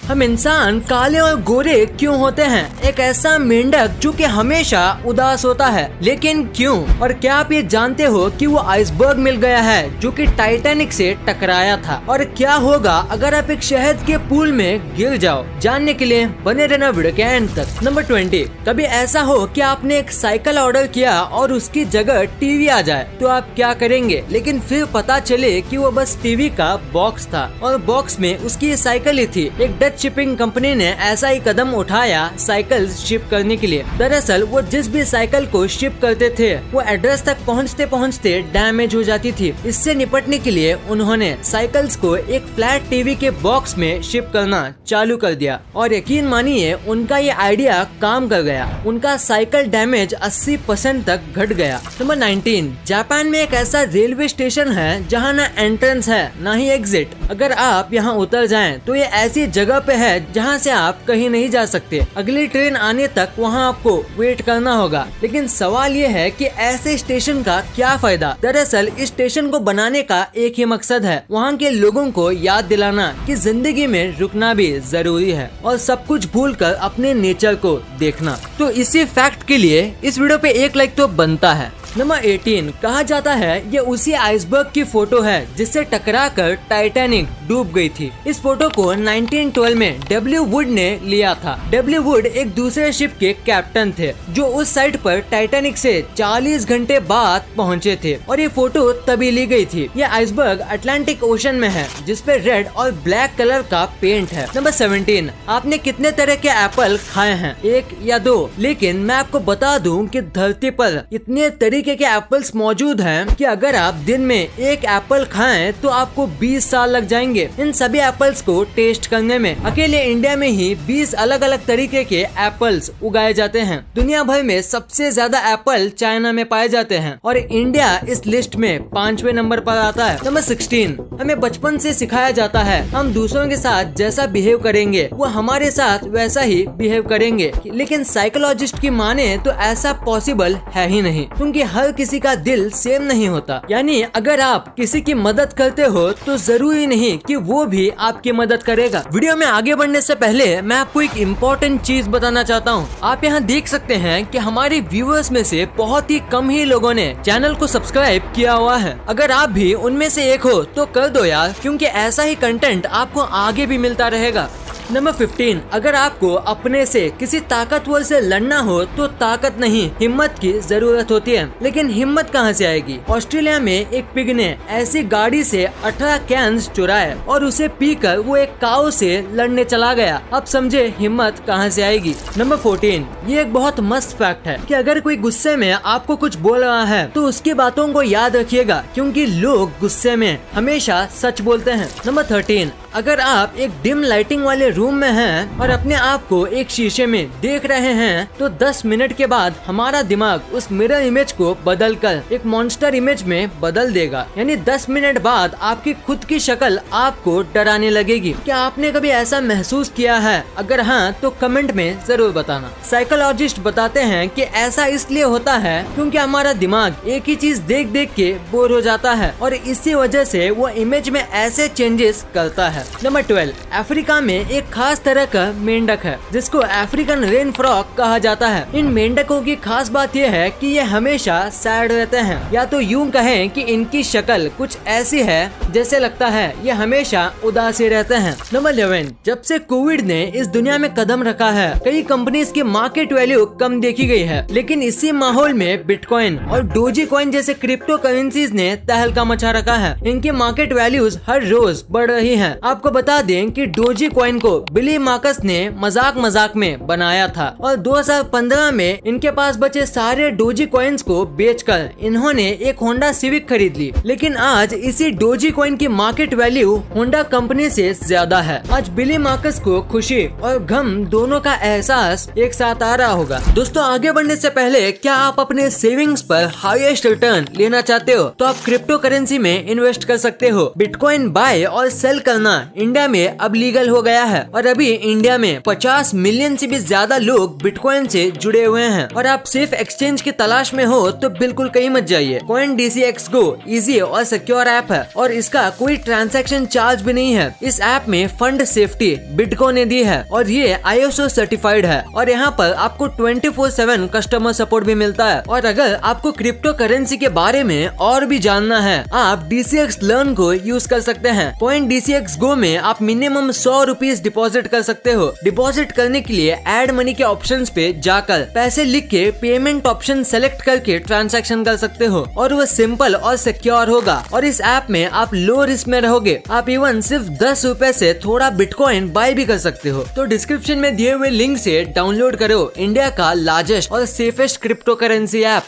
हम इंसान काले और गोरे क्यों होते हैं? एक ऐसा मेंढक जो कि हमेशा उदास होता है, लेकिन क्यों? और क्या आप ये जानते हो कि वो आइसबर्ग मिल गया है जो कि टाइटैनिक से टकराया था? और क्या होगा अगर आप एक शहद के पूल में गिर जाओ? जानने के लिए बने रहना वीडियो के एंड तक। नंबर 20, कभी ऐसा हो कि आपने एक साइकिल ऑर्डर किया और उसकी जगह टीवी आ जाए, तो आप क्या करेंगे? लेकिन फिर पता चले कि वो बस टीवी का बॉक्स था और बॉक्स में उसकी साइकिल ही थी। एक डच शिपिंग कंपनी ने ऐसा ही कदम उठाया साइकिल शिप करने के लिए। दरअसल वो जिस भी साइकिल को शिप करते थे वो एड्रेस तक पहुंचते पहुंचते डैमेज हो जाती थी। इससे निपटने के लिए उन्होंने साइकिल्स को एक फ्लैट टीवी के बॉक्स में शिप करना चालू कर दिया और यकीन मानिए उनका ये आइडिया काम कर गया। उनका साइकिल डैमेज 80% तक घट गया। नंबर 19, जापान में एक ऐसा रेलवे स्टेशन है जहाँ ना एंट्रेंस है ना ही एग्जिट। अगर आप यहाँ उतर जाएं तो ये ऐसी जगह पे है जहाँ से आप कहीं नहीं जा सकते। अगली ट्रेन आने तक वहाँ आपको वेट करना होगा। लेकिन सवाल ये है कि ऐसे स्टेशन का क्या फायदा? दरअसल इस स्टेशन को बनाने का एक ही मकसद है, वहाँ के लोगों को याद दिलाना कि जिंदगी में रुकना भी जरूरी है और सब कुछ भूलकर अपने नेचर को देखना। तो इसी फैक्ट के लिए इस वीडियो पे एक लाइक तो बनता है। नंबर 18, कहा जाता है ये उसी आइसबर्ग की फोटो है जिससे टकराकर टाइटैनिक डूब गई थी। इस फोटो को 1912 में डब्ल्यू वुड ने लिया था। डब्ल्यू वुड एक दूसरे शिप के कैप्टन थे जो उस साइट पर टाइटैनिक से 40 घंटे बाद पहुंचे थे और ये फोटो तभी ली गई थी। ये आइसबर्ग अटलांटिक ओशन में है जिसपे रेड और ब्लैक कलर का पेंट है। नंबर 17, आपने कितने तरह के एप्पल खाए हैं? 1 या 2? लेकिन मैं आपको बता दूं कि धरती पर इतने तरीके के एप्पल्स मौजूद हैं कि अगर आप दिन में एक एप्पल खाएं तो आपको 20 साल लग जाएंगे इन सभी एप्पल्स को टेस्ट करने में। अकेले इंडिया में ही 20 अलग अलग तरीके के एप्पल्स उगाए जाते हैं। दुनिया भर में सबसे ज्यादा एप्पल चाइना में पाए जाते हैं और इंडिया इस लिस्ट में 5वें नंबर पर आता है। नंबर 16, हमें बचपन से सिखाया जाता है हम दूसरों के साथ जैसा बिहेव करेंगे वो हमारे साथ वैसा ही बिहेव करेंगे। लेकिन साइकोलॉजिस्ट की माने तो ऐसा पॉसिबल है ही नहीं, क्योंकि हर किसी का दिल सेम नहीं होता। यानी अगर आप किसी की मदद करते हो तो जरूरी नहीं कि वो भी आपकी मदद करेगा। वीडियो में आगे बढ़ने से पहले मैं आपको एक इम्पोर्टेंट चीज बताना चाहता हूँ। आप यहाँ देख सकते हैं कि हमारे व्यूअर्स में से बहुत ही कम ही लोगों ने चैनल को सब्सक्राइब किया हुआ है। अगर आप भी उनमें से एक हो तो कर दो यार, क्योंकि ऐसा ही कंटेंट आपको आगे भी मिलता रहेगा। नंबर 15, अगर आपको अपने से किसी ताकतवर से लड़ना हो तो ताकत नहीं हिम्मत की जरूरत होती है। लेकिन हिम्मत कहाँ से आएगी? ऑस्ट्रेलिया में एक पिग ने ऐसी गाड़ी से 18 कैंस चुराए और उसे पीकर वो एक काऊ से लड़ने चला गया। अब समझे हिम्मत कहाँ से आएगी। नंबर 14, ये एक बहुत मस्त फैक्ट है कि अगर कोई गुस्से में आपको कुछ बोल रहा है तो उसकी बातों को याद रखिएगा, क्योंकि लोग गुस्से में हमेशा सच बोलते हैं। नंबर 13, अगर आप एक डिम लाइटिंग वाले रूम में हैं और अपने आप को एक शीशे में देख रहे हैं तो 10 मिनट के बाद हमारा दिमाग उस मिरर इमेज को बदलकर एक मॉन्स्टर इमेज में बदल देगा। यानी 10 मिनट बाद आपकी खुद की शक्ल आपको डराने लगेगी। क्या आपने कभी ऐसा महसूस किया है? अगर हाँ तो कमेंट में जरूर बताना। साइकोलॉजिस्ट बताते हैं कि ऐसा इसलिए होता है क्योंकि हमारा दिमाग एक ही चीज देख देख के बोर हो जाता है और इसी वजह से वो इमेज में ऐसे चेंजेस करता है। नंबर 12, अफ्रीका में एक खास तरह का मेंढक है जिसको अफ्रीकन रेन फ्रॉग कहा जाता है। इन मेंढकों की खास बात यह है कि ये हमेशा सैड रहते हैं, या तो यूं कहें कि इनकी शक्ल कुछ ऐसी है जैसे लगता है ये हमेशा उदास ही रहते हैं। नंबर 11, जब से कोविड ने इस दुनिया में कदम रखा है कई कंपनीज की मार्केट वैल्यू कम देखी गई है, लेकिन इसी माहौल में बिटकॉइन और डोजी कॉइन जैसे क्रिप्टो करेंसीज ने तहलका मचा रखा है। इनकी मार्केट वैल्यूज हर रोज बढ़ रही है। आपको बता दें कि डोजी कॉइन को बिली मार्कस ने मजाक में बनाया था और 2015 में इनके पास बचे सारे डोजी कॉइन्स को बेचकर इन्होंने एक होंडा सिविक खरीद ली। लेकिन आज इसी डोजी कॉइन की मार्केट वैल्यू होंडा कंपनी से ज्यादा है। आज बिली मार्कस को खुशी और गम दोनों का एहसास एक साथ आ रहा होगा। दोस्तों, आगे बढ़ने से पहले क्या आप अपने सेविंग्स पर हाईएस्ट रिटर्न लेना चाहते हो तो आप क्रिप्टो करेंसी में इन्वेस्ट कर सकते हो। बिटकॉइन बाय और सेल करना हाँ, इंडिया में अब लीगल हो गया है और अभी इंडिया में 50 मिलियन से भी ज्यादा लोग बिटकॉइन से जुड़े हुए हैं। और आप सेफ एक्सचेंज की तलाश में हो तो बिल्कुल कहीं मत जाइए। CoinDCX Go इजी और सिक्योर ऐप है और इसका कोई ट्रांजैक्शन चार्ज भी नहीं है। इस ऐप में फंड सेफ्टी बिटकॉइन ने दी है और ये ISO सर्टिफाइड है और यहाँ पर आपको 24/7 कस्टमर सपोर्ट भी मिलता है। और अगर आपको क्रिप्टो करेंसी के बारे में और भी जानना है, आप DCX Learn को यूज कर सकते हैं। CoinDCX Go में आप मिनिमम 100 रुपीज डिपॉजिट कर सकते हो। डिपॉजिट करने के लिए ऐड मनी के ऑप्शंस पे जाकर पैसे लिख के पेमेंट ऑप्शन सेलेक्ट करके ट्रांजैक्शन कर सकते हो और वो सिंपल और सिक्योर होगा। और इस ऐप में आप लो रिस्क में रहोगे। आप इवन सिर्फ 10 रुपए से थोड़ा बिटकॉइन बाय भी कर सकते हो। तो डिस्क्रिप्शन में दिए हुए लिंक से डाउनलोड करो इंडिया का लार्जेस्ट और safest crypto currency app.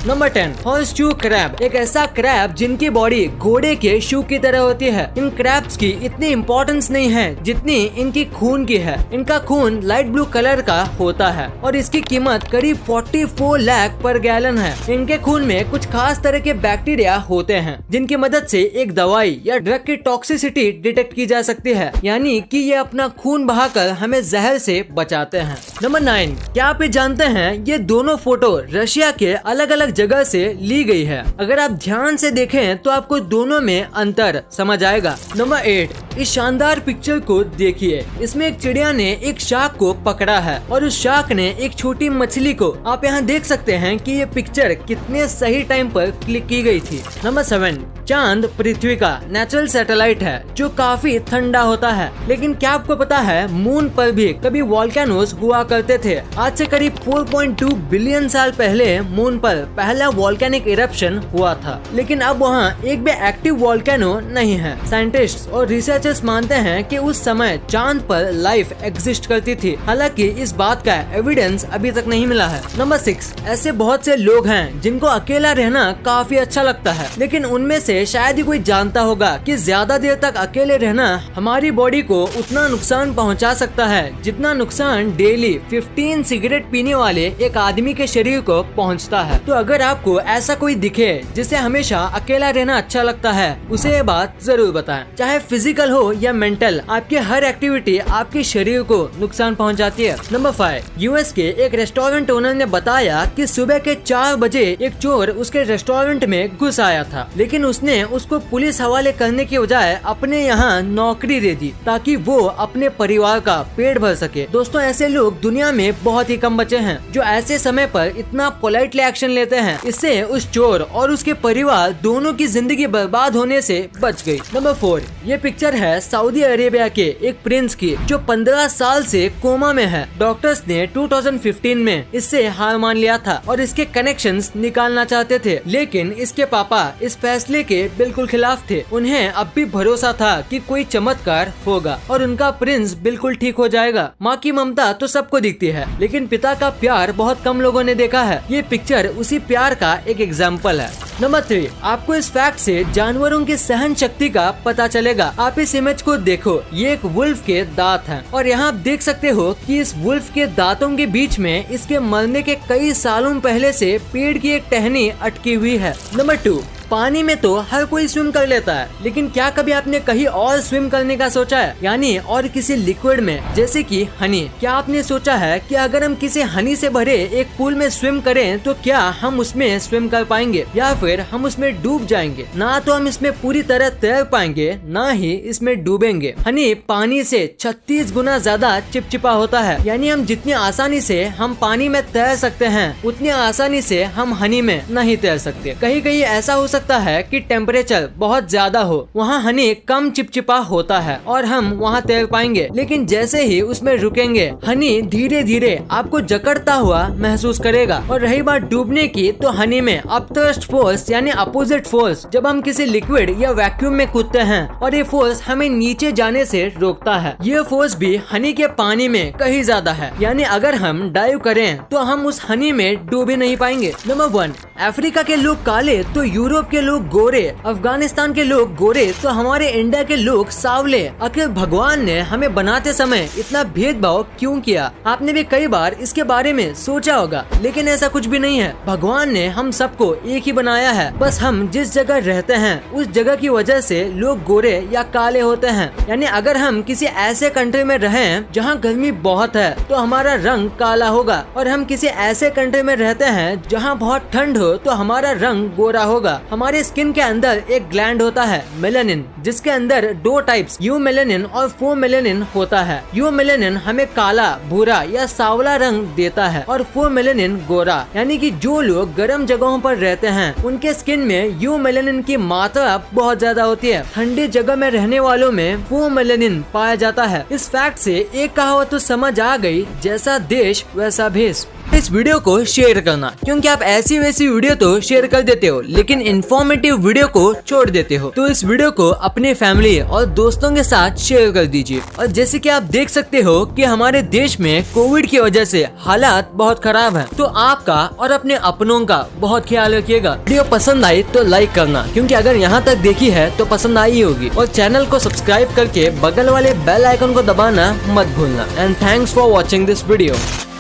Number 10, horseshoe crab. एक ऐसा क्रैब जिनकी बॉडी घोड़े के शू की तरह होती है। इन क्रैब्स की इतनी इम्पोर्टेंस नहीं है जितनी इनकी खून की है। इनका खून लाइट ब्लू कलर का होता है और इसकी कीमत करीब 44 लाख पर गैलन है। इनके खून में कुछ खास तरह के बैक्टीरिया होते हैं जिनकी मदद से एक दवाई या ड्रग की टॉक्सिसिटी डिटेक्ट की जा सकती है, यानी कि ये अपना खून बहाकर हमें जहर से बचाते हैं। नंबर 9, क्या आप ये जानते हैं ये दोनों फोटो रशिया के अलग अलग जगह से ली गई है। अगर आप ध्यान से देखें तो आपको दोनों में अंतर समझ आएगा। नंबर 8, इस शानदार पिक्चर को देखिए। इसमें एक चिड़िया ने एक शार्क को पकड़ा है और उस शार्क ने एक छोटी मछली को। आप यहाँ देख सकते हैं कि ये पिक्चर कितने सही टाइम पर क्लिक की गई थी। नंबर 7, चांद पृथ्वी का नेचुरल सैटेलाइट है जो काफी ठंडा होता है। लेकिन क्या आपको पता है मून पर भी कभी वॉल्केनोस हुआ करते थे। आज से करीब 4.2 बिलियन साल पहले मून पर पहला वॉल्केनिक इरप्शन हुआ था, लेकिन अब वहाँ एक भी एक्टिव वॉल्केनो नहीं है। साइंटिस्ट्स और रिसर्चर्स मानते हैं कि उस समय चांद पर लाइफ एग्जिस्ट करती थी, हालांकि इस बात का एविडेंस अभी तक नहीं मिला है। नंबर 6, ऐसे बहुत से लोग हैं जिनको अकेला रहना काफी अच्छा लगता है, लेकिन उनमें से शायद ही कोई जानता होगा कि ज्यादा देर तक अकेले रहना हमारी बॉडी को उतना नुकसान पहुंचा सकता है जितना नुकसान डेली 15 सिगरेट पीने वाले एक आदमी के शरीर को पहुंचता है। तो अगर आपको ऐसा कोई दिखे जिसे हमेशा अकेला रहना अच्छा लगता है, उसे ये बात जरूर बताएं। चाहे फिजिकल हो या मेंटल, आपकी हर एक्टिविटी आपके शरीर को नुकसान पहुंचाती है। नंबर 5, यूएस के एक रेस्टोरेंट ओनर ने बताया कि सुबह के 4 बजे एक चोर उसके रेस्टोरेंट में घुस आया था, लेकिन उसने उसको पुलिस हवाले करने के बजाय अपने यहाँ नौकरी दे दी ताकि वो अपने परिवार का पेट भर सके। दोस्तों, ऐसे लोग दुनिया में बहुत ही कम बचे हैं जो ऐसे समय पर इतना पोलाइटली एक्शन लेते हैं। इससे उस चोर और उसके परिवार दोनों की जिंदगी बर्बाद होने से बच गई। नंबर 4, ये पिक्चर है सऊदी अरेबिया के एक प्रिंस की जो 15 साल से कोमा में है। डॉक्टर्स ने 2015 में इससे हार मान लिया था और इसके कनेक्शंस निकालना चाहते थे, लेकिन इसके पापा इस फैसले के बिल्कुल खिलाफ थे। उन्हें अब भी भरोसा था कि कोई चमत्कार होगा और उनका प्रिंस बिल्कुल ठीक हो जाएगा। माँ की ममता तो सबको दिखती है, लेकिन पिता का प्यार बहुत कम लोगों ने देखा है। ये पिक्चर उसी प्यार का एक एग्जाम्पल है। नंबर 3, आपको इस फैक्ट से जानवरों की सहन शक्ति का पता चलेगा। आप इस इमेज को देखो, ये एक वुल्फ के दांत हैं और यहाँ आप देख सकते हो कि इस वुल्फ के दांतों के बीच में इसके मरने के कई सालों पहले से पेड़ की एक टहनी अटकी हुई है। नंबर 2, पानी में तो हर कोई स्विम कर लेता है, लेकिन क्या कभी आपने कहीं और स्विम करने का सोचा है, यानी और किसी लिक्विड में, जैसे कि हनी। क्या आपने सोचा है कि अगर हम किसी हनी से भरे एक पूल में स्विम करें तो क्या हम उसमें स्विम कर पाएंगे या फिर हम उसमें डूब जाएंगे? ना तो हम इसमें पूरी तरह तैर पाएंगे, ना ही इसमें डूबेंगे। हनी पानी से 36 गुना ज्यादा चिपचिपा होता है, यानी हम जितनी आसानी से हम पानी में तैर सकते हैं उतनी आसानी से हम हनी में नहीं तैर सकते। कहीं कहीं ऐसा हो सकता है कि टेम्परेचर बहुत ज्यादा हो, वहाँ हनी कम चिपचिपा होता है और हम वहाँ तैर पाएंगे, लेकिन जैसे ही उसमें रुकेंगे हनी धीरे धीरे आपको जकड़ता हुआ महसूस करेगा। और रही बात डूबने की, तो हनी में अपथ्रस्ट फोर्स यानी अपोजिट फोर्स, जब हम किसी लिक्विड या वैक्यूम में कूदते हैं और ये फोर्स हमें नीचे जाने से रोकता है, ये फोर्स भी हनी के पानी में कहीं ज्यादा है, यानी अगर हम डाइव करें तो हम उस हनी में डूब ही नहीं पाएंगे। नंबर 1, अफ्रीका के लोग काले तो यूरोप के लोग गोरे, अफगानिस्तान के लोग गोरे तो हमारे इंडिया के लोग सावले। आखिर भगवान ने हमें बनाते समय इतना भेदभाव क्यों किया? आपने भी कई बार इसके बारे में सोचा होगा, लेकिन ऐसा कुछ भी नहीं है। भगवान ने हम सबको एक ही बनाया है, बस हम जिस जगह रहते हैं उस जगह की वजह से लोग गोरे या काले होते हैं। यानी अगर हम किसी ऐसे कंट्री में रहें जहाँ गर्मी बहुत है तो हमारा रंग काला होगा, और हम किसी ऐसे कंट्री में रहते हैं जहाँ बहुत ठंड हो तो हमारा रंग गोरा होगा। हमारे स्किन के अंदर एक ग्लैंड होता है मेलानिन, जिसके अंदर दो टाइप्स यू मेलानिन और फो मेलानिन होता है। यू मेलानिन हमें काला, भूरा या सांवला रंग देता है और फो मेलानिन गोरा। यानी कि जो लोग गर्म जगहों पर रहते हैं उनके स्किन में यू मेलानिन की मात्रा बहुत ज्यादा होती है। ठंडी जगह में रहने वालों में फो मेलानिन पाया जाता है। इस फैक्ट से एक कहावत तो समझ आ गई, जैसा देश वैसा भेष। इस वीडियो को शेयर करना, क्योंकि आप ऐसी वैसी वीडियो तो शेयर कर देते हो लेकिन इन्फॉर्मेटिव वीडियो को छोड़ देते हो। तो इस वीडियो को अपने फैमिली और दोस्तों के साथ शेयर कर दीजिए। और जैसे कि आप देख सकते हो कि हमारे देश में कोविड की वजह से हालात बहुत खराब हैं, तो आपका और अपने अपनों का बहुत ख्याल रखिएगा। वीडियो पसंद आई तो लाइक करना, क्योंकि अगर यहाँ तक देखी है तो पसंद आई होगी। और चैनल को सब्सक्राइब करके बगल वाले बेल आइकन को दबाना मत भूलना। And thanks for watching this video.